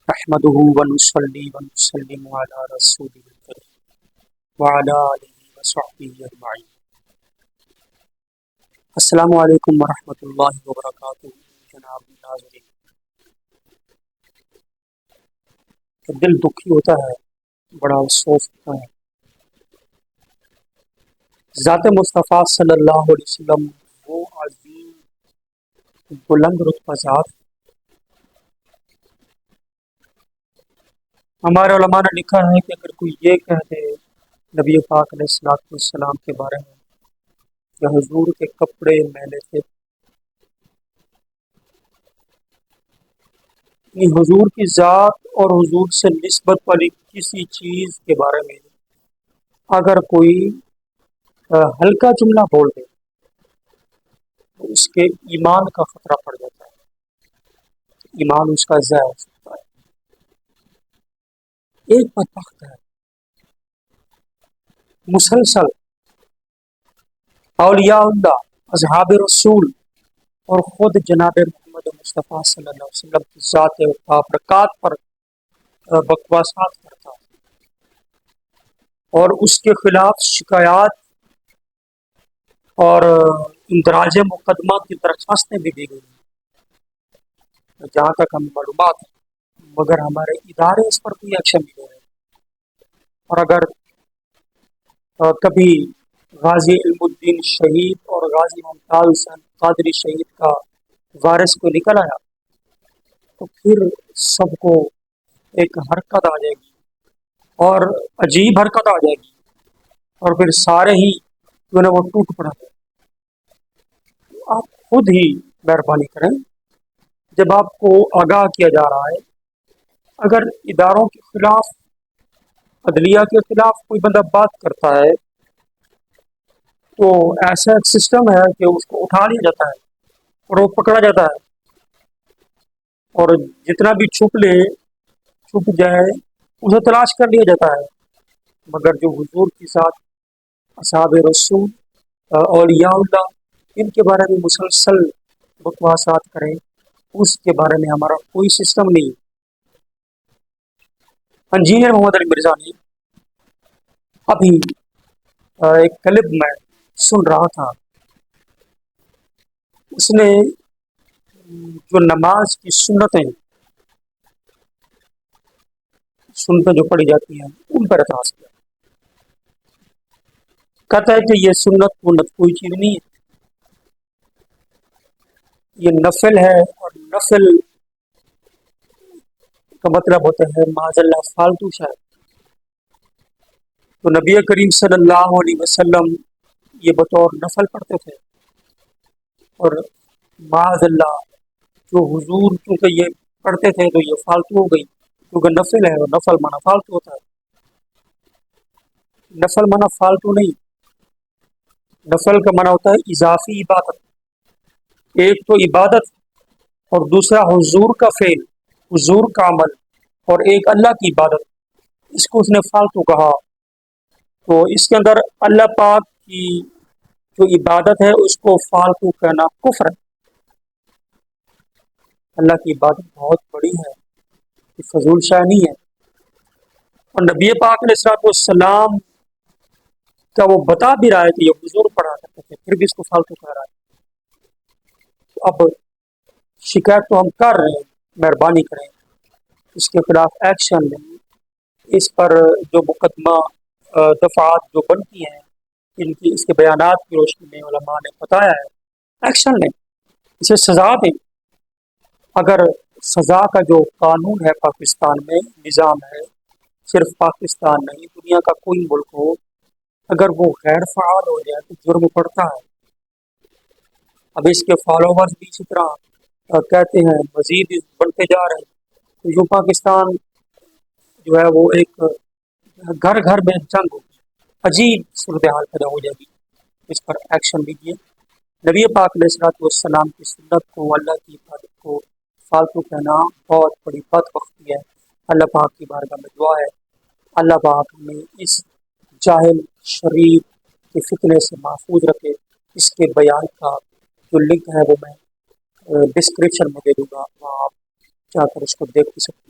نحمده ونصلي ونسلم على رسوله الكريم وعلى آله وصحبه أجمعين. السلام علیکم ورحمۃ اللہ وبرکاتہ. جناب ناظرین، دل دکھی ہوتا ہے، بڑا افسوس ہوتا ہے. ذات مصطفیٰ صلی اللہ علیہ وسلم وہ عظیم بلند رتبہ ذات. ہمارے علماء نے لکھا ہے کہ اگر کوئی یہ کہہ دے نبی پاک علیہ الصلوۃ والسلام کے بارے میں کہ حضور کے کپڑے میلے تھے، یعنی حضور کی ذات اور حضور سے نسبت والی کسی چیز کے بارے میں اگر کوئی ہلکا جملہ بول دے تو اس کے ایمان کا خطرہ پڑ جاتا ہے، ایمان اس کا ضائع ہو سکتا ہے. ایک بدبخت ہے مسلسل اولیاء اللہ، اصحاب رسول اور خود جناب محمد مصطفیٰ صلی اللہ علیہ وسلم کی ذات و بابرکات پر بکواسات کرتا ہے اور اس کے خلاف شکایات اور اندراج مقدمہ کی درخواستیں بھی دی گئی ہیں جہاں تک ہمیں معلومات ہے، مگر ہمارے ادارے اس پر کوئی ایکشن نہیں لے رہے. اور اگر کبھی غازی علم الدین شہید اور غازی ممتاز حسین قادری شہید کا وارث کو نکل آیا تو پھر سب کو ایک حرکت آ جائے گی اور عجیب حرکت آ جائے گی اور پھر سارے ہی جو ہے وہ ٹوٹ پڑا ہے. آپ خود ہی مہربانی کریں، جب آپ کو آگاہ کیا جا رہا ہے، اگر اداروں کے خلاف، عدلیہ کے خلاف کوئی بندہ بات کرتا ہے تو ایسا ایک سسٹم ہے کہ اس کو اٹھا لیا جاتا ہے اور وہ پکڑا جاتا ہے، اور جتنا بھی چھپ جائے اسے تلاش کر لیا جاتا ہے. مگر جو حضور کے ساتھ اصحاب رسول، اولیاء اللہ، ان کے بارے میں مسلسل بکواسات کریں، اس کے بارے میں ہمارا کوئی سسٹم نہیں. انجینئر محمد علی مرزا نے ابھی ایک کلپ میں سن رہا تھا، اس نے جو نماز کی سنتیں جو پڑھی جاتی ہیں ان پر اعتراض کیا. کہتا ہے کہ یہ سنت کوئی چیز نہیں ہے، یہ نفل ہے، اور نفل کا مطلب ہوتا ہے معاذ اللہ فالتو شاید. تو نبی کریم صلی اللہ علیہ وسلم یہ بطور نفل پڑھتے تھے، اور معاذ اللہ جو حضور چونکہ یہ پڑھتے تھے تو یہ فالتو ہو گئی، کیونکہ نفل ہے اور نفل مانا فالتو ہوتا ہے. نفل مانا فالتو نہیں، نفل کا مانا ہوتا ہے اضافی عبادت. ایک تو عبادت اور دوسرا حضور کا فعل، حضور کا عمل، اور ایک اللہ کی عبادت، اس کو اس نے فالتو کہا. تو اس کے اندر اللہ پاک کی جو عبادت ہے اس کو فالتو کہنا کفر ہے. اللہ کی عبادت بہت بڑی ہے، یہ فضول شاہ نہیں ہے. اور نبی پاک علیہ الصلوۃ والسلام کا وہ بتا بھی رہا ہے کہ یہ حضور پڑھا کرتے تھے، پھر بھی اس کو فالتو کہہ رہا ہے. اب شکایت تو ہم کر رہے ہیں، مہربانی کریں اس کے خلاف ایکشن لیں. اس پر جو مقدمہ دفعات جو بنتی ہیں اس کے بیانات کی روشنی میں علماء نے بتایا ہے، ایکشن لیں، اسے سزا دیں. اگر سزا کا جو قانون ہے پاکستان میں، نظام ہے، صرف پاکستان نہیں دنیا کا کوئی ملک ہو، اگر وہ غیر فعال ہو جائے تو جرم پڑتا ہے. اب اس کے فالوورز بھی اسی طرح کہتے ہیں، مزید بڑھتے جا رہے ہیں. تو جو پاکستان جو ہے وہ ایک گھر گھر میں جنگ ہوگی، عجیب صورتحال پیدا ہو جائے گی. اس پر ایکشن لیجیے. نبی پاک علیہ الصلوۃ والسلام کی سنت کو، اللہ کی عبادت کو فالتو کہنا بہت بڑی بدبختی ہے. اللہ پاک کی بارگاہ میں دعا ہے، اللہ پاک ہمیں اس جاہل شریر کے فتنے سے محفوظ رکھے. اس کے بیان کا جو لنک ہے وہ میں ڈسکرپشن میں دے دوں گا، وہاں آپ جا کر اس کو دیکھ بھی سکتے ہیں.